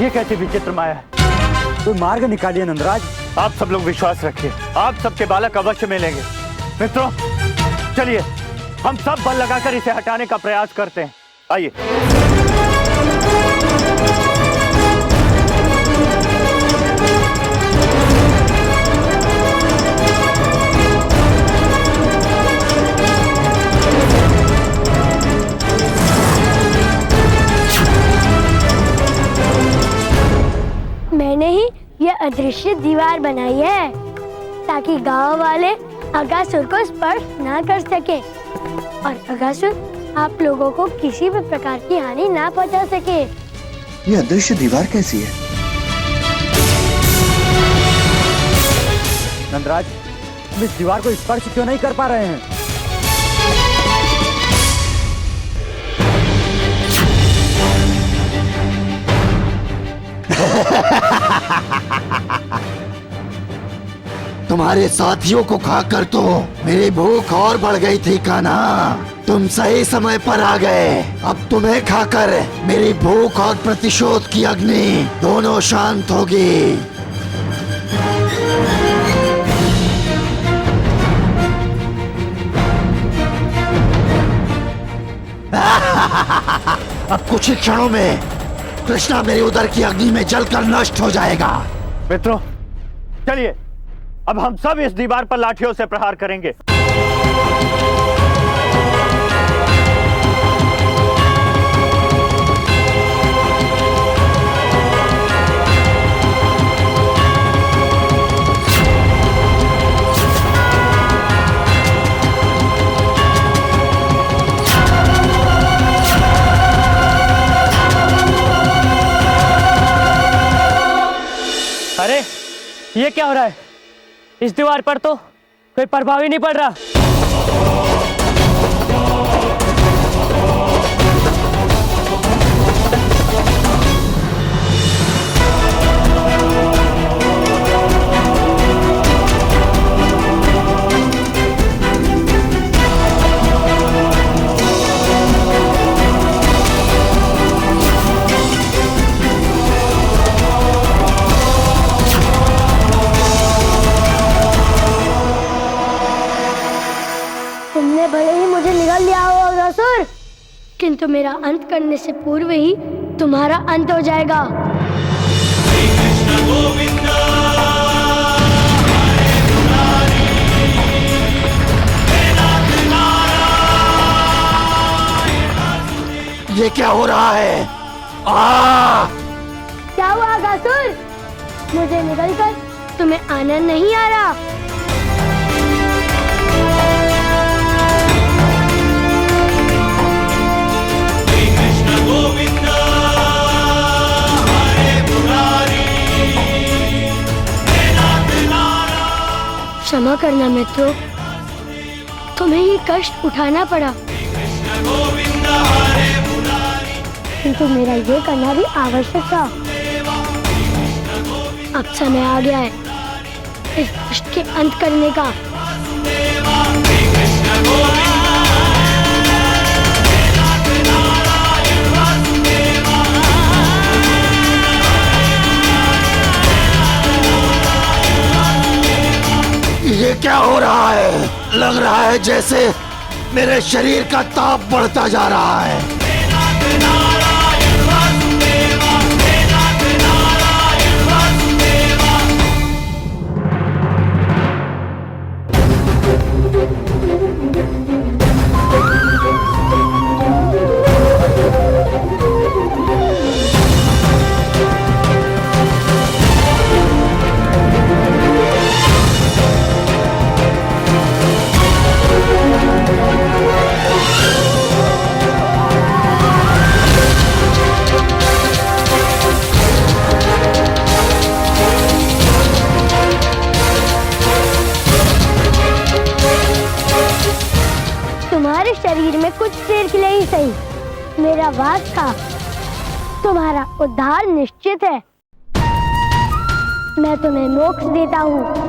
ये कैसी विचित्र माया है? कोई मार्ग निकालिए नंदराज। आप सब लोग विश्वास रखिए, आप सबके बालक अवश्य मिलेंगे। मित्रों, चलिए हम सब बल लगाकर इसे हटाने का प्रयास करते हैं। आइए। मैंने ही यह अदृश्य दीवार बनाई है ताकि गांव वाले अगासुर को स्पर्श ना कर सके और अगासुर आप लोगों को किसी भी प्रकार की हानि ना पहुंचा सके। ये अदृश्य दीवार कैसी है? नंदराज, हम इस दीवार को स्पर्श क्यों नहीं कर पा रहे हैं? तुम्हारे साथियों को खाकर तो मेरी भूख और बढ़ गई थी कान्हा। तुम सही समय पर आ गए। अब तुम्हें खाकर मेरी भूख और प्रतिशोध की अग्नि दोनों शांत होगी। अब कुछ ही क्षणों में कृष्णा मेरी उदर की अग्नि में जलकर नष्ट हो जाएगा। मित्रों, चलिए अब हम सब इस दीवार पर लाठियों से प्रहार करेंगे। अरे, ये क्या हो रहा है? इस दीवार पर तो कोई प्रभाव ही नहीं पड़ रहा। तुमने भले ही मुझे निगल लिया हो अगासुर, किंतु मेरा अंत करने से पूर्व ही तुम्हारा अंत हो जाएगा। ये क्या हो रहा है? क्या हुआ अगासुर? मुझे निगलकर तुम्हें आनंद नहीं आ रहा? क्षमा करना मित्रों, तुम्हें ये कष्ट उठाना पड़ा, किंतु मेरा ये करना भी आवश्यक था। अब समय आ गया है इस कष्ट के अंत करने का। ये क्या हो रहा है? लग रहा है जैसे मेरे शरीर का ताप बढ़ता जा रहा है। तुम्हारे शरीर में कुछ देर के लिए ही सही मेरा वास था। तुम्हारा उद्धार निश्चित है। मैं तुम्हें मोक्ष देता हूँ।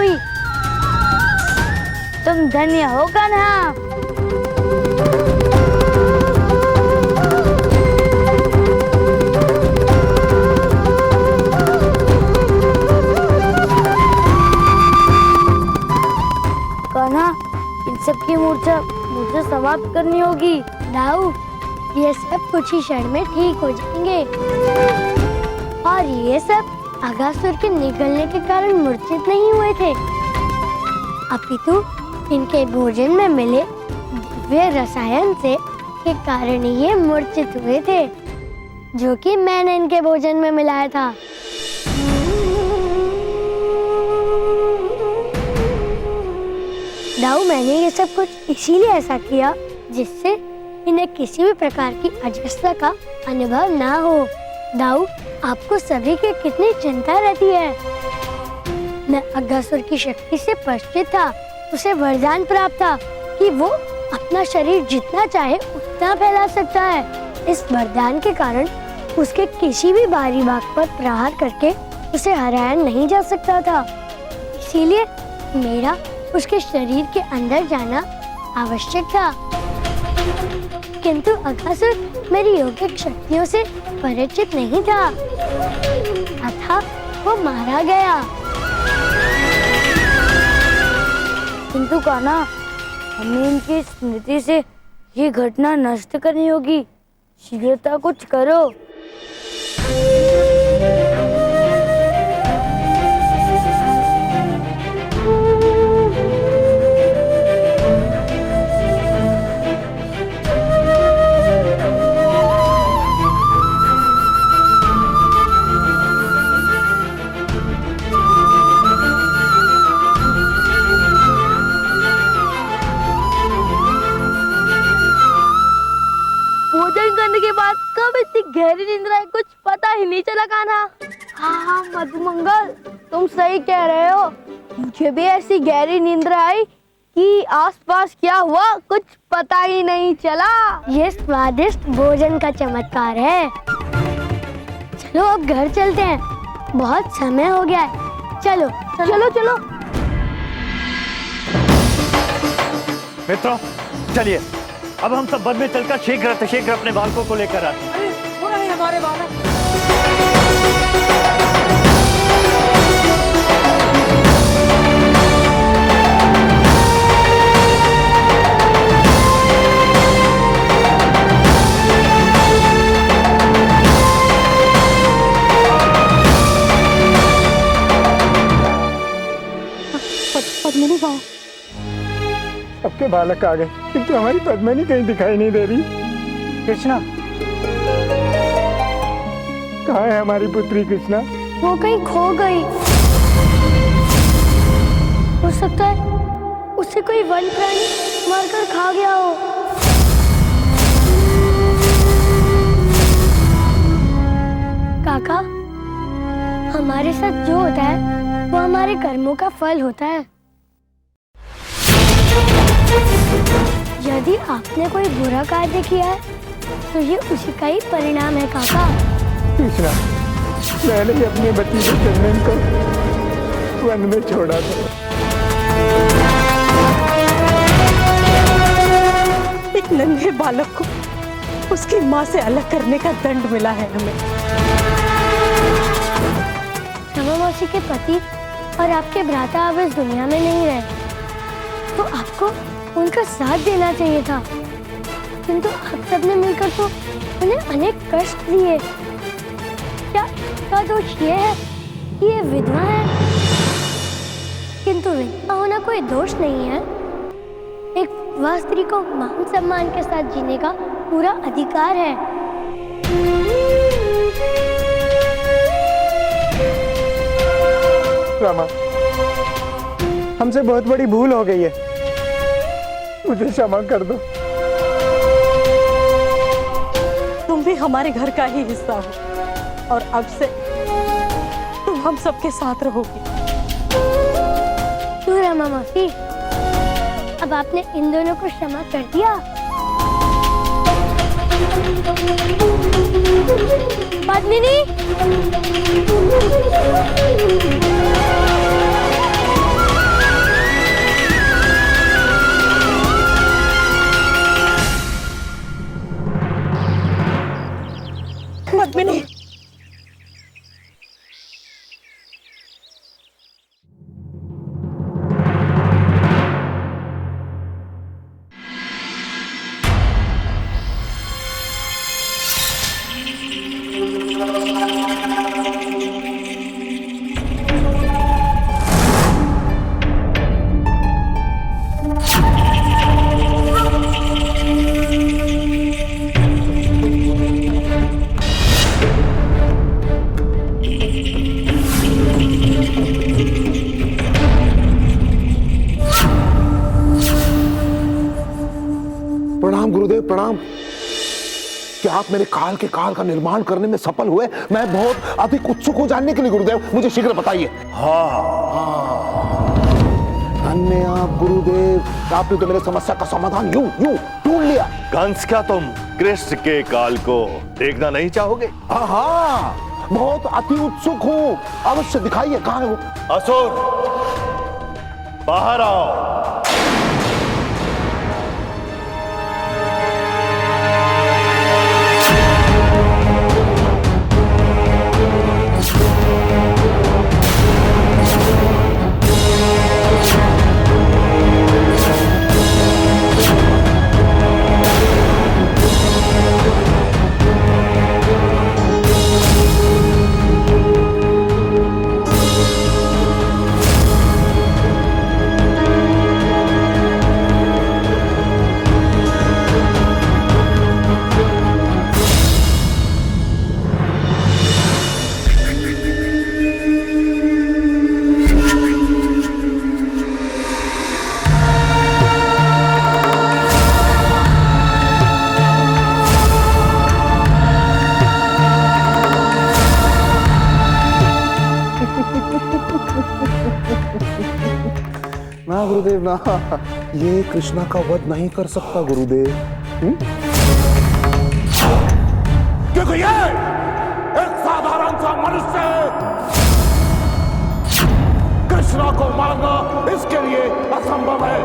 हुई। तुम धन्य हो कान्हा। कान्हा, इन सब की मूर्छा मुझे समाप्त करनी होगी। दाऊ, ये सब कुछ ही क्षण में ठीक हो जाएंगे। और ये सब अगासुर के निगलने के कारण मूर्छित नहीं हुए थे, अपितु इनके भोजन में मिले दिव्य रसायन से के कारण ये मूर्छित हुए थे, जो कि मैंने इनके भोजन में मिलाया था। दाऊ, मैंने ये सब कुछ इसीलिए ऐसा किया जिससे इन्हें किसी भी प्रकार की अजस्ता का अनुभव ना हो। दाऊ, आपको सभी की कितनी चिंता रहती है। मैं अगासुर की शक्ति से परिचित था। उसे वरदान प्राप्त था कि वो अपना शरीर जितना चाहे उतना फैला सकता है। इस वरदान के कारण उसके किसी भी बाहरी भाग पर प्रहार करके उसे हराया नहीं जा सकता था। इसीलिए मेरा उसके शरीर के अंदर जाना आवश्यक था। किंतु अगासुर मेरी योगिक शक्तियों से परिचित नहीं था, अतः वो मारा गया। किंतु कान्हा, हमें इनकी स्मृति से ये घटना नष्ट करनी होगी। शीघ्रता कुछ करो। भोजन करने के बाद कब इतनी गहरी नींद आई कुछ पता ही नहीं चला कान्हा। हाँ मधुमंगल, तुम सही कह रहे हो। मुझे भी ऐसी गहरी नींद आई कि आसपास क्या हुआ कुछ पता ही नहीं चला। ये स्वादिष्ट भोजन का चमत्कार है। चलो अब घर चलते हैं, बहुत समय हो गया है। चलो चलो चलो। मित्रों, चलिए अब हम सब वन में चलकर शीघ्र शीघ्र अपने बालकों को लेकर आते हैं। वो रहे हमारे बालक। पद्मिनी कहाँ? सबके बालक आ गए, किंतु हमारी पद्मिनी कहीं दिखाई नहीं दे रही। कृष्णा, कहाँ है हमारी पुत्री कृष्णा? वो कहीं खो गई। हो सकता है उसे कोई वन प्राणी मारकर खा गया हो। काका, हमारे साथ जो होता है वो हमारे कर्मों का फल होता है। यदि आपने कोई बुरा कार्य किया है तो ये उसी का ही परिणाम है काका। कृष्णा, मैंने ही अपने भतीजे चंदन को वन में छोड़ा था। एक नन्हे बालक को उसकी माँ से अलग करने का दंड मिला है हमें। रमा मौसी के पति और आपके भ्राता अब इस दुनिया में नहीं रहे, तो आपको उनका साथ देना चाहिए था, किंतु आप सबने मिलकर तो उन्हें अनेक कष्ट दिए। क्या दोष ये है कि ये विधवा है? किंतु विधवा होना कोई दोष नहीं है। एक विधवा स्त्री को मान सम्मान के साथ जीने का पूरा अधिकार है। रमा, हमसे बहुत बड़ी भूल हो गई है, मुझे क्षमा कर दो। तुम भी हमारे घर का ही हिस्सा हो और अब से तुम हम सबके साथ रहोगी। क्यों रमा मौसी, अब आपने इन दोनों को क्षमा कर दिया? पद्मिनी, गुरुदेव प्रणाम। क्या आप मेरे काल के काल का निर्माण करने में सफल हुए? मैं बहुत अधिक उत्सुक हूं जानने के लिए गुरुदेव, मुझे शीघ्र बताइए। धन्य आप गुरुदेव, आपने तो मेरे समस्या का समाधान यूं यूं ढूंढ लिया। कंस, क्या तुम कृष्ण के काल को देखना नहीं चाहोगे? हाँ, बहुत अति उत्सुक हूं, अवश्य दिखाइए, कहाँ है वो? असुर, बाहर आओ। ना गुरुदेव ना, ये कृष्णा का वध नहीं कर सकता गुरुदेव। क्योंकि ये एक साधारण सा मनुष्य है। कृष्णा को मारना इसके लिए असंभव है।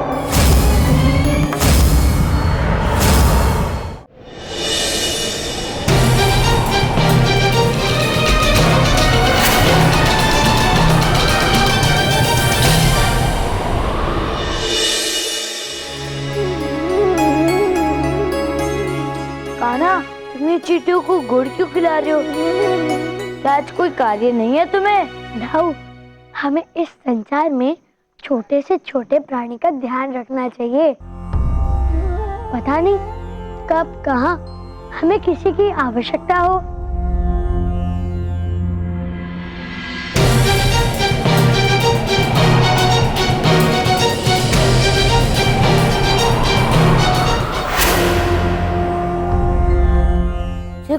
चींटियों को गुड़ क्यों खिला रहे हो? क्या आज कोई कार्य नहीं है तुम्हें? दाऊ, हमें इस संसार में छोटे से छोटे प्राणी का ध्यान रखना चाहिए। पता नहीं कब कहाँ हमें किसी की आवश्यकता हो।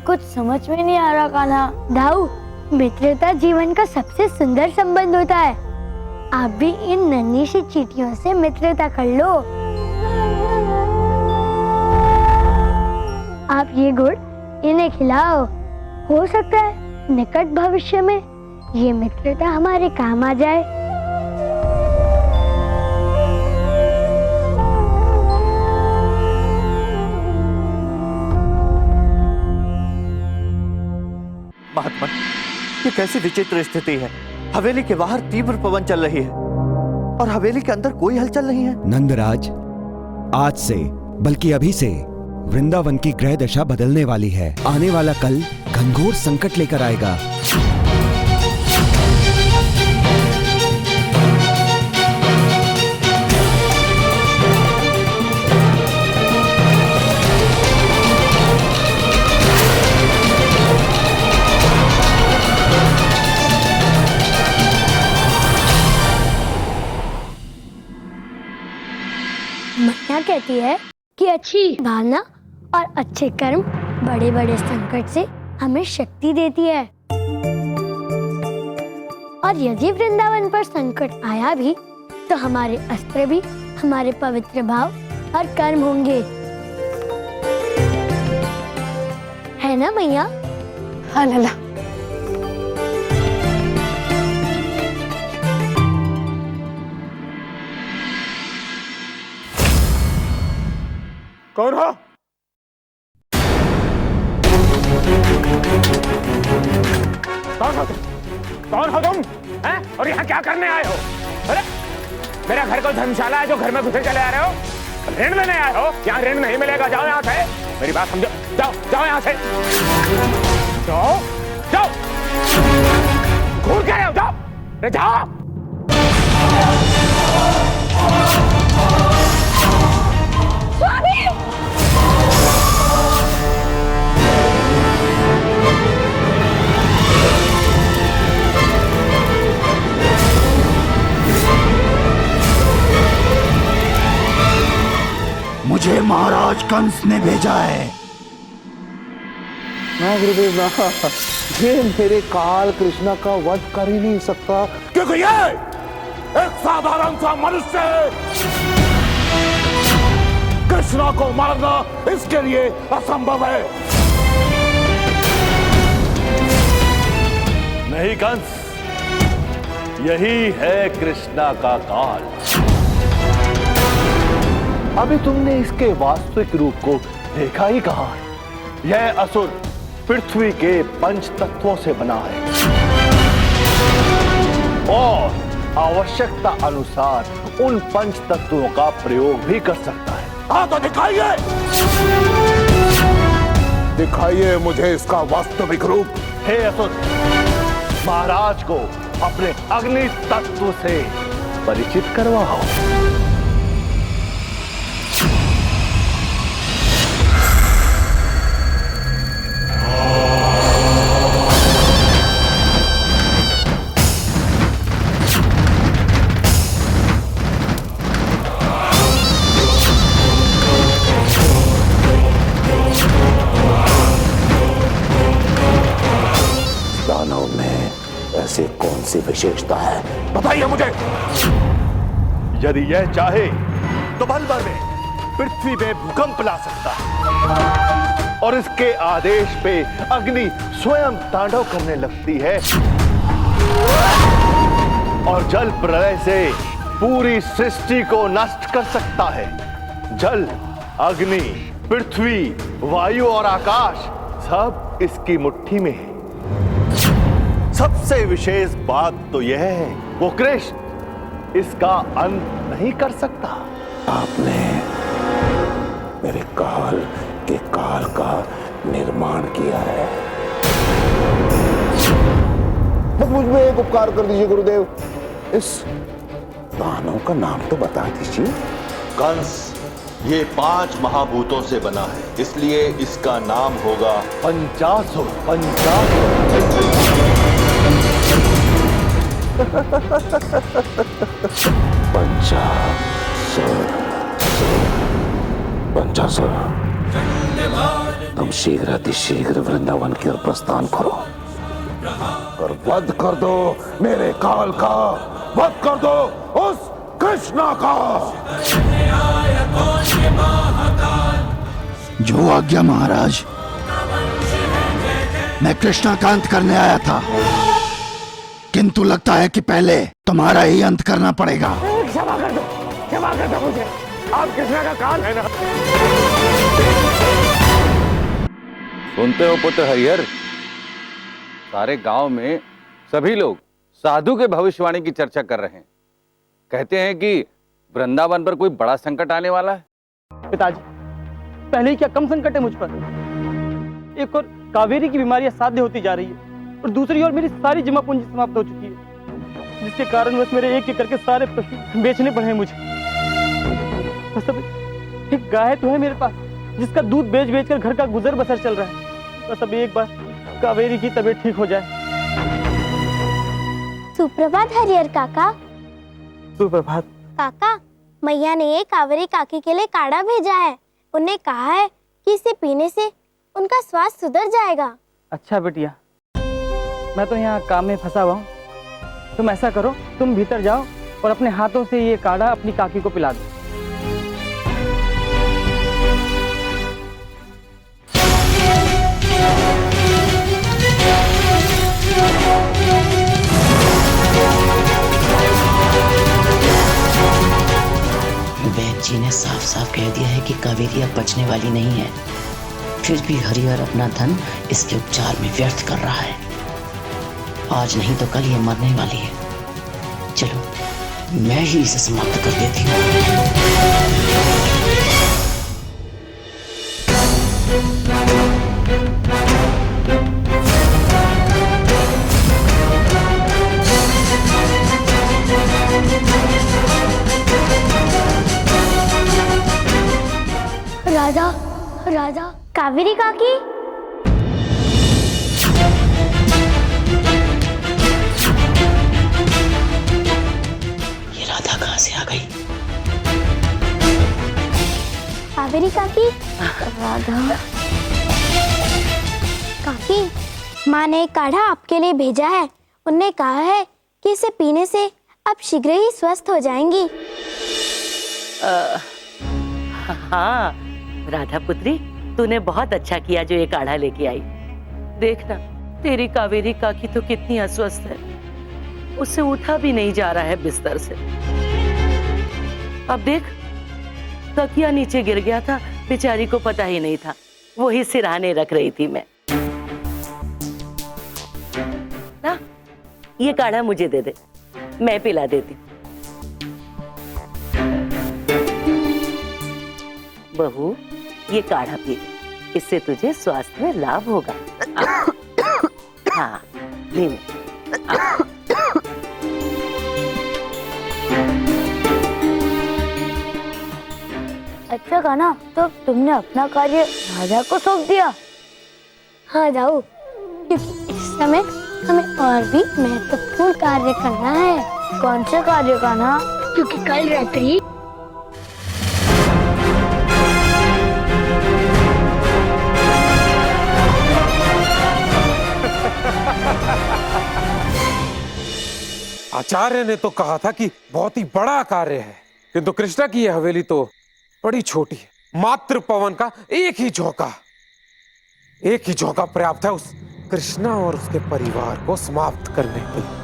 कुछ समझ में नहीं आ रहा कान्हा। दाऊ, मित्रता जीवन का सबसे सुंदर संबंध होता है। आप भी इन नन्ही सी चींटियों से मित्रता कर लो। आप ये गुड़ इन्हें खिलाओ। हो सकता है निकट भविष्य में ये मित्रता हमारे काम आ जाए। महात्मा, ये कैसी विचित्र स्थिति है। हवेली के बाहर तीव्र पवन चल रही है और हवेली के अंदर कोई हलचल नहीं है। नंदराज, आज से बल्कि अभी से वृंदावन की ग्रह दशा बदलने वाली है। आने वाला कल घनघोर संकट लेकर आएगा। मैया कहती है कि अच्छी भावना और अच्छे कर्म बड़े बड़े संकट से हमें शक्ति देती है। और यदि वृंदावन पर संकट आया भी तो हमारे अस्त्र भी हमारे पवित्र भाव और कर्म होंगे। है ना मैया? हाँ लला। कौन हो? कौन हो तुम? हैं? और यहाँ क्या करने आए हो? अरे मेरा घर कोई धर्मशाला है जो घर में घुसे चले आ रहे हो? ऋण लेने आए हो? यहाँ ऋण नहीं मिलेगा, जाओ यहाँ से। मेरी बात समझो, जाओ जाओ यहाँ से। जाओ जाओ, घूर के रहे हो, जाओ। अरे जाओ। मुझे मुझे महाराज कंस ने भेजा है। ना गुरुदेव ना, ये मेरे काल कृष्णा का वध कर ही नहीं सकता, क्योंकि ये एक साधारण सा मनुष्य है। कृष्णा को मारना इसके लिए असंभव है। नहीं कंस, यही है कृष्णा का काल। अभी तुमने इसके वास्तविक रूप को देखा ही कहां है। यह असुर पृथ्वी के पंच तत्वों से बना है और आवश्यकता अनुसार उन पंच तत्वों का प्रयोग भी कर सकता है। हाँ तो दिखाइए, दिखाइए मुझे इसका वास्तविक रूप। हे असुर, महाराज को अपने अग्नि तत्व से परिचित करवाओ। दानव में ऐसी कौन सी विशेषता है, बताइए मुझे। यदि यह चाहे तो पल भर में पृथ्वी में भूकंप ला सकता है और इसके आदेश पे अग्नि स्वयं तांडव करने लगती है और जल प्रलय से पूरी सृष्टि को नष्ट कर सकता है। जल, अग्नि, पृथ्वी, वायु और आकाश सब इसकी मुट्ठी में है। सबसे विशेष बात तो यह है, वो कृष्ण इसका अंत नहीं कर सकता। आपने मेरे काल के काल का निर्माण किया है। बस मुझ में एक उपकार कर दीजिए गुरुदेव, इस दानव का नाम तो बता दीजिए। कंस ये 5 महाभूतों से बना है, इसलिए इसका नाम होगा पंचासुर। पंचासुर, तुम शीघ्र अतिशीघ्र वृंदावन की ओर प्रस्थान करो और वध कर दो मेरे काल का, वध कर दो उस कृष्णा का। जो आज्ञा महाराज। मैं कृष्णा का अंत करने आया था, किंतु लगता है कि पहले तुम्हारा ही अंत करना पड़ेगा। क्षमा कर दो मुझे, आप कृष्णा का काल है ना। सुनते हो पुत्र हरिहर, सारे गांव में सभी लोग साधु के भविष्यवाणी की चर्चा कर रहे हैं। कहते हैं कि वृंदावन पर कोई बड़ा संकट आने वाला है। पिताजी, पहले ही क्या कम संकट है मुझ पर। एक और कावेरी की बीमारी असाध्य होती जा रही है और दूसरी ओर मेरी सारी जमा पूंजी समाप्त हो चुकी है, जिसके कारण बस मेरे एक करके सारे पशु बेचने पड़े हैं मुझे। बस अब एक गाय तो है मेरे पास, जिसका दूध बेच बेच कर घर का गुजर बसर चल रहा है। बस अब एक बार कावेरी की तबीयत ठीक हो जाए। सुप्रभात हरिहर काका। सुप्रभात। काका, मैया ने कावेरी काकी के लिए काढ़ा भेजा है। उन्हें कहा है कि इसे पीने से उनका स्वास्थ्य सुधर जाएगा। अच्छा बेटिया, मैं तो यहाँ काम में फंसा हुआ हूँ। तुम ऐसा करो, तुम भीतर जाओ और अपने हाथों से ये काढ़ा अपनी काकी को पिला दो। वैद्य जी ने साफ साफ कह दिया है कि कावेरी अब बचने वाली नहीं है, फिर भी हरिहर अपना धन इसके उपचार में व्यर्थ कर रहा है। आज नहीं तो कल ये मरने वाली है। चलो मैं ही इसे समाप्त कर देती हूँ। राजा, राजा, कावेरी काकी। ये राधा कहाँ से आ गई? कावेरी काकी, राधा काकी, माँ ने एक काढ़ा आपके लिए भेजा है। उनने कहा है कि इसे पीने से आप शीघ्र ही स्वस्थ हो जाएंगी। हाँ राधा पुत्री, तूने बहुत अच्छा किया जो ये काढ़ा लेके आई। देखना तेरी कावेरी काकी तो कितनी अस्वस्थ है, उससे उठा भी नहीं जा रहा है बिस्तर से। अब देख, तकिया नीचे गिर गया था, बेचारी को पता ही नहीं था, वही सिरहाने रख रही थी मैं। ना, ये काढ़ा मुझे दे दे, मैं पिला देती। बहू, ये काढ़ा पी ले, इससे तुझे स्वास्थ्य में लाभ होगा। हाँ, धीमे। अच्छा कान्हा, तो तुमने अपना कार्य राजा को सौंप दिया? हाँ जाओ, क्योंकि इस समय हमें और भी महत्वपूर्ण कार्य करना है। कौन से कार्य कान्हा? क्योंकि कल रात्रि आचार्य ने तो कहा था कि बहुत ही बड़ा कार्य है, किंतु कृष्णा की यह हवेली तो बड़ी छोटी है। मात्र पवन का एक ही झोंका पर्याप्त है उस कृष्णा और उसके परिवार को समाप्त करने के लिए।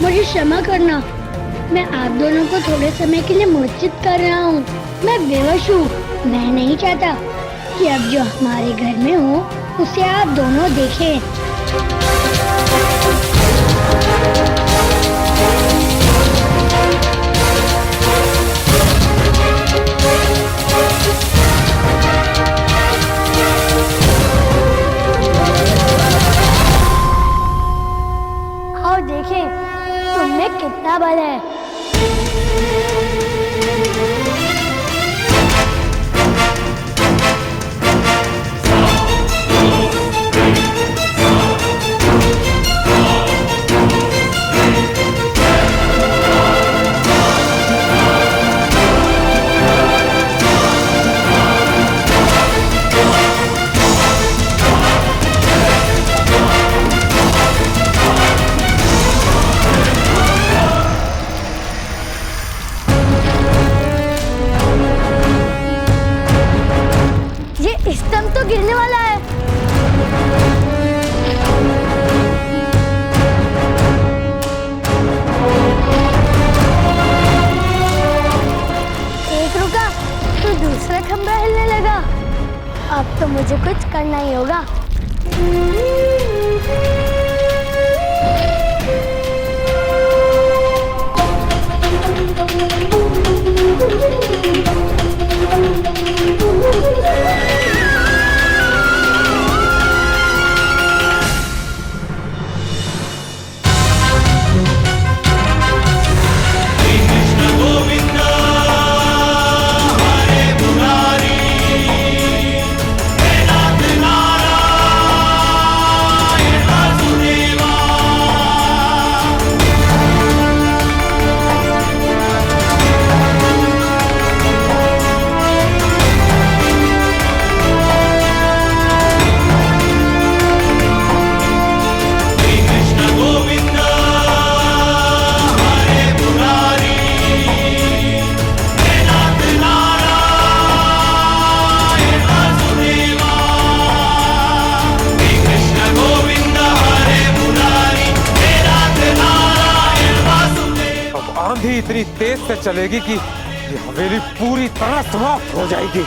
मुझे क्षमा करना, मैं आप दोनों को थोड़े समय के लिए मूर्छित कर रहा हूँ। मैं बेहोश हूँ। मैं नहीं चाहता कि अब जो हमारे घर में हो उसे आप दोनों देखें। आओ देखें तुमने कितना बल है। स्तंभ तो गिरने वाला है। एक रुका तो दूसरा खंभा हिलने लगा। अब तो मुझे कुछ करना ही होगा। इतनी तेज से चलेगी कि ये हवेली पूरी तरह समाप्त हो जाएगी।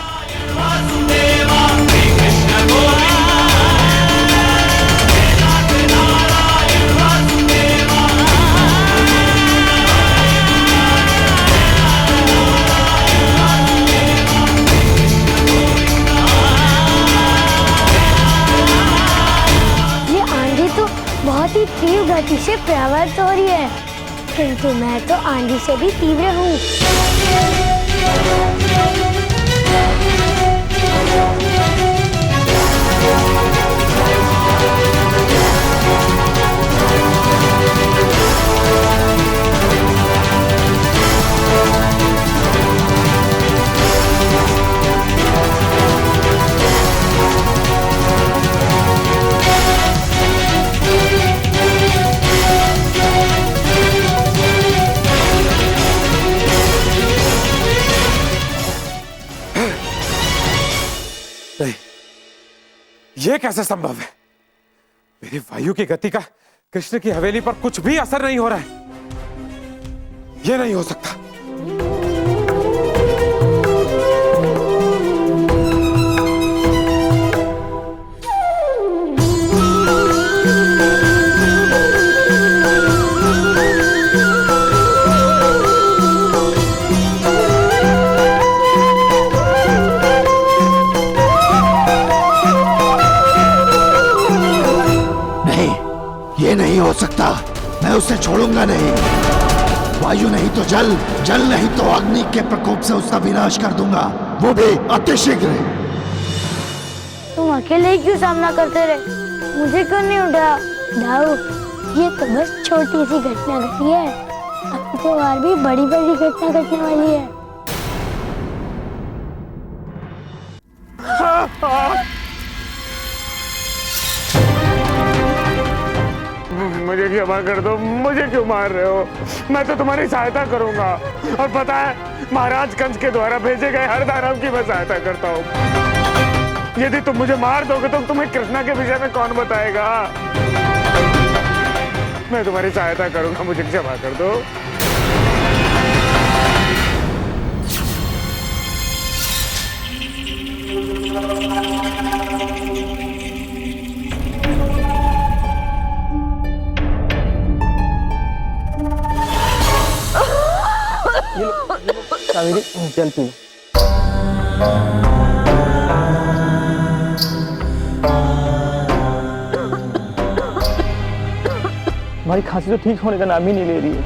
बहुत ही तीव्र गति से प्रवृत्त हो रही है, किंतु मैं तो आंधी से भी तीव्र हूँ। ये कैसे संभव है? मेरी वायु की गति का कृष्ण की हवेली पर कुछ भी असर नहीं हो रहा है। ये नहीं हो सकता। ये नहीं हो सकता। मैं उसे छोड़ूंगा नहीं। वायु नहीं तो जल, जल नहीं तो अग्नि के प्रकोप से उसका विनाश कर दूंगा, वो भी अतिशीघ्र। तुम अकेले ही क्यों सामना करते रहे? मुझे क्यों नहीं उठा? दाऊ, ये तो बस छोटी सी घटना घटी है, अब तो और भी बड़ी बड़ी घटना घटने वाली है। मुझे क्षमा कर दो, मुझे क्यों मार रहे हो? मैं तो तुम्हारी सहायता करूंगा, और पता है महाराज कंस के द्वारा भेजे गए हर दानव की मैं सहायता करता हूँ। यदि तुम मुझे मार दोगे तो तुम्हें कृष्णा के विषय में कौन बताएगा? मैं तुम्हारी सहायता करूंगा, मुझे क्षमा कर दो। कावेरी, जल पी लो। हमारी खांसी तो ठीक होने का नाम ही नहीं ले रही है।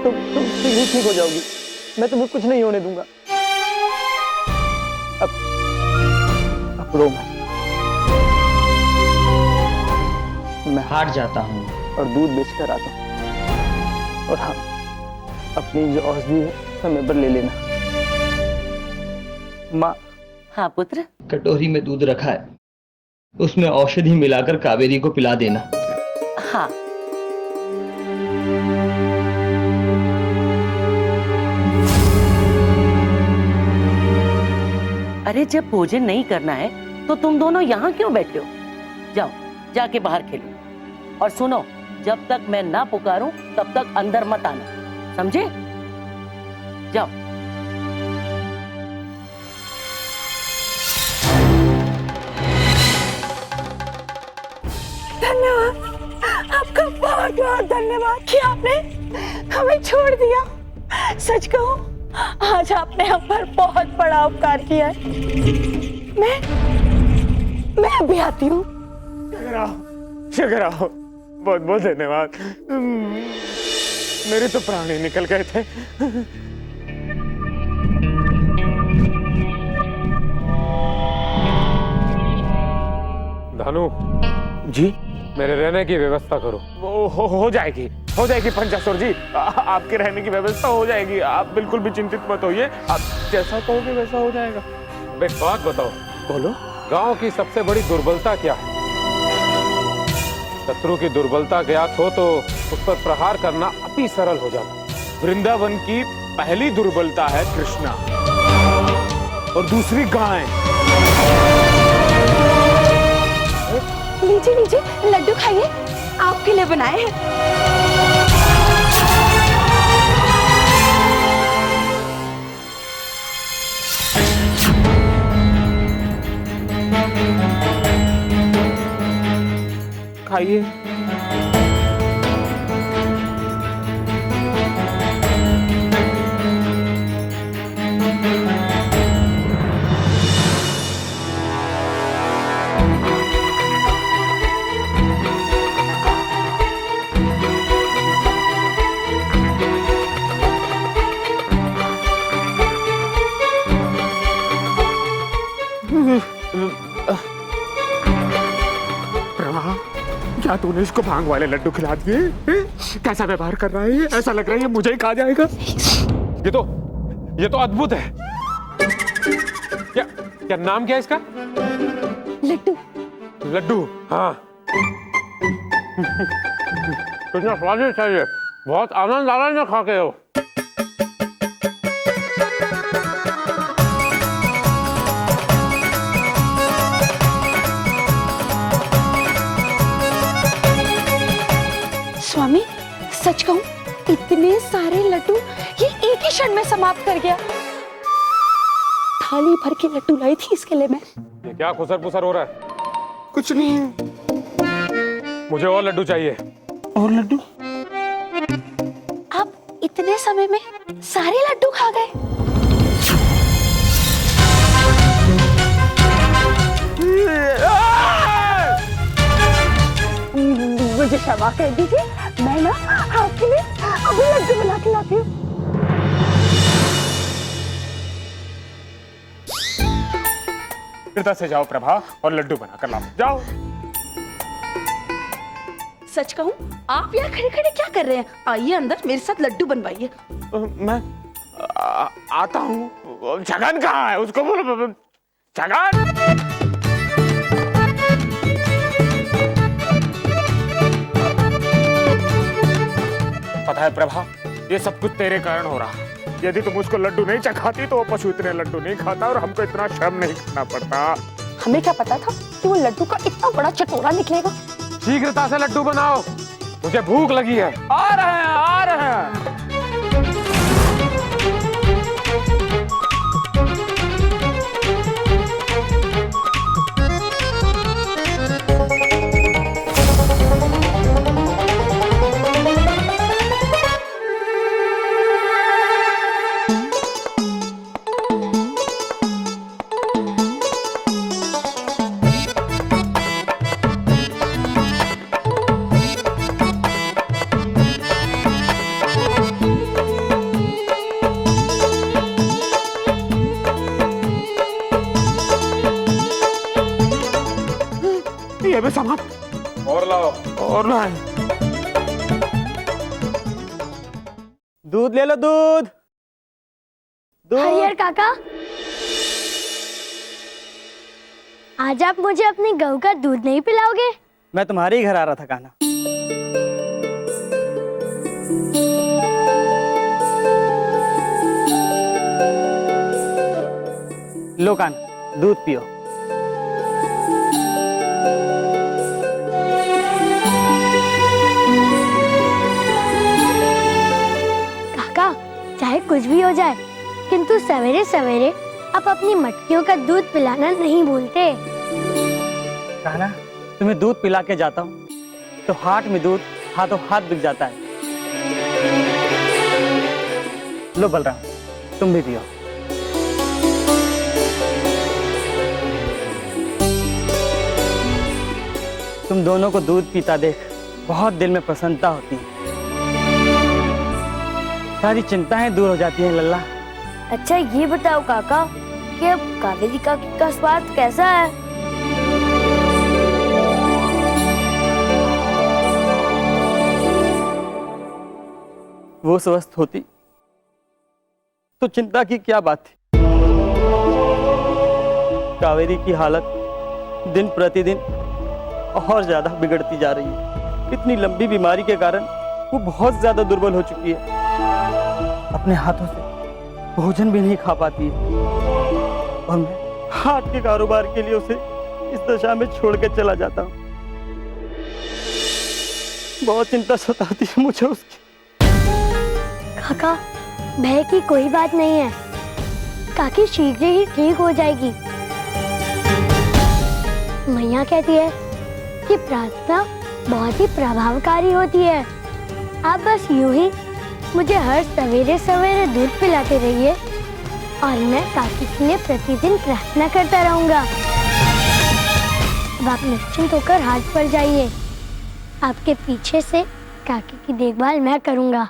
तुम ही ठीक हो जाओगी, मैं तुम्हें कुछ नहीं होने दूंगा। अब रो मत। मैं हाट जाता हूँ और दूध बेचकर आता हूँ, और हाँ, अपनी जो औषधि है समय पर ले लेना। माँ। हाँ पुत्र। कटोरी में दूध रखा है, उसमें औषधि मिलाकर कावेरी को पिला देना। हाँ। अरे जब भोजन नहीं करना है तो तुम दोनों यहाँ क्यों बैठे हो? जाओ, जाके बाहर खेलो। और सुनो, जब तक मैं ना पुकारूं तब तक अंदर मत आना, समझे? जाओ। धन्यवाद, आपका बहुत बहुत धन्यवाद कि आपने हमें छोड़ दिया। सच कहूं, आज आपने हम पर बहुत बड़ा उपकार किया है। मैं अभी आती हूँ। शुक्र आओ, बहुत बहुत धन्यवाद। मेरे तो प्राण ही निकल गए थे। धानु जी, मेरे रहने की व्यवस्था करो। हो जाएगी, हो जाएगी पंचासुर जी, आपके रहने की व्यवस्था हो जाएगी। आप बिल्कुल भी चिंतित मत होइए, आप जैसा कहोगे वैसा हो जाएगा। एक बात बताओ। बोलो। गांव की सबसे बड़ी दुर्बलता क्या है? शत्रु की दुर्बलता ज्ञात हो तो उस पर प्रहार करना अति सरल हो जाता। वृंदावन की पहली दुर्बलता है कृष्णा। और दूसरी गाय। लीजिए लीजिए लड्डू खाइए, आपके लिए बनाए हैं। खाइए। प्रभा, क्या तूने इसको भांग वाले लड्डू खिला दिए? कैसा व्यवहार कर रहा है ये? ऐसा लग रहा है ये मुझे ही खा जाएगा। ये तो अद्भुत है। क्या क्या नाम क्या है इसका? लड्डू। लड्डू, हाँ। कितना स्वादिष्ट है ये, बहुत आनंद आ रहा है ना खा के हो। स्वामी, सच कहूं, इतने सारे लड्डू ये एक ही क्षण में समाप्त कर गया। थाली भर के लड्डू लाई थी इसके लिए मैं। ये क्या खुसर पुसर हो रहा है? कुछ नहीं, मुझे और लड्डू चाहिए। और लड्डू? आप इतने समय में सारे लड्डू खा गए? मुझे क्षमा कर दीजिए, मैं ना आपके लिए अभी लड्डू बना के लाती हूँ। इधर से जाओ प्रभा और लड्डू बना कर लाओ, जाओ। सच कहूं, आप यहाँ खड़े खड़े क्या कर रहे हैं? आइए अंदर, मेरे साथ लड्डू बनवाइए। मैं आता हूँ। छगन कहाँ है? उसको बोलो। छगन! पता है प्रभा, ये सब कुछ तेरे कारण हो रहा है। यदि तुम उसको लड्डू नहीं चखाती तो वो पशु इतने लड्डू नहीं खाता और हमको इतना श्रम नहीं करना पड़ता। हमें क्या पता था कि वो लड्डू का इतना बड़ा चटोरा निकलेगा। शीघ्रता से लड्डू बनाओ, मुझे भूख लगी है। आ रहे हैं, आ रहे हैं। ये भी समाप्त। और लाओ, और लाए। दूध ले लो, दूध। हरिहर काका, आज आप मुझे अपनी गऊ का दूध नहीं पिलाओगे? मैं तुम्हारे ही घर आ रहा था कान्हा। लो कान्हा, दूध पियो। काका, चाहे कुछ भी हो जाए, किंतु सवेरे सवेरे आप अपनी मटकियों का दूध पिलाना नहीं भूलते। कान्हा, तुम्हें दूध पिला के जाता हूँ तो हाथ में दूध हाथों हाथ बिक जाता है। लो बलराम, तुम भी पियो। तुम दोनों को दूध पीता देख बहुत दिल में प्रसन्नता होती है। सारी चिंताएं दूर हो जाती हैं लल्ला। अच्छा ये बताओ काका कि अब कावेरी काकी का स्वास्थ्य कैसा है? वो स्वस्थ होती तो चिंता की क्या बात थी। कावेरी की हालत दिन प्रतिदिन और ज्यादा बिगड़ती जा रही है। इतनी लंबी बीमारी के कारण वो बहुत ज्यादा दुर्बल हो चुकी है। अपने हाथों से भोजन भी नहीं खा पाती है और मैं हाथ के कारोबार के लिए उसे इस दशा में छोड़ के चला जाता हूँ। बहुत चिंता सताती है मुझे उसकी। काका, भय की कोई बात नहीं है, काकी शीघ्र ही ठीक हो जाएगी। मैया कहती है कि प्रार्थना बहुत ही प्रभावकारी होती है। आप बस यूं ही मुझे हर सवेरे सवेरे दूध पिलाते रहिए और मैं काकी के लिए प्रतिदिन प्रार्थना करता रहूंगा। अब आप निश्चिंत होकर हाथ पर जाइए, आपके पीछे से काकी की देखभाल मैं करूंगा।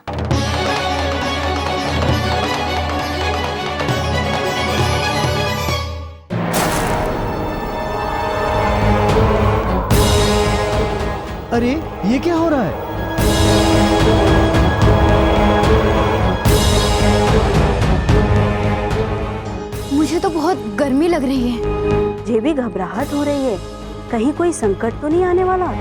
अरे ये क्या हो रहा है? मुझे तो बहुत गर्मी लग रही है। मुझे भी घबराहट हो रही है, कहीं कोई संकट तो नहीं आने वाला।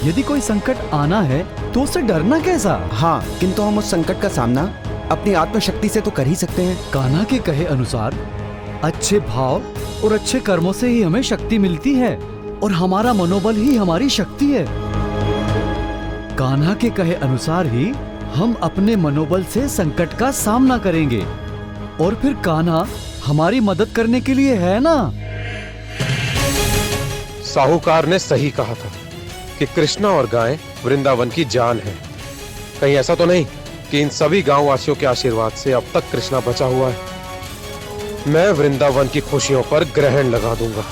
यदि कोई संकट आना है तो उससे डरना कैसा? हाँ, किंतु हम उस संकट का सामना अपनी आत्मशक्ति से तो कर ही सकते हैं। कान्हा के कहे अनुसार अच्छे भाव और अच्छे कर्मों से ही हमें शक्ति मिलती है और हमारा मनोबल ही हमारी शक्ति है। कान्हा के कहे अनुसार ही हम अपने मनोबल से संकट का सामना करेंगे और फिर कान्हा हमारी मदद करने के लिए है ना। साहूकार ने सही कहा था कि कृष्णा और गाय वृंदावन की जान है। कहीं ऐसा तो नहीं कि इन सभी गांव वासियों के आशीर्वाद से अब तक कृष्णा बचा हुआ है। मैं वृंदावन की खुशियों पर ग्रहण लगा दूंगा।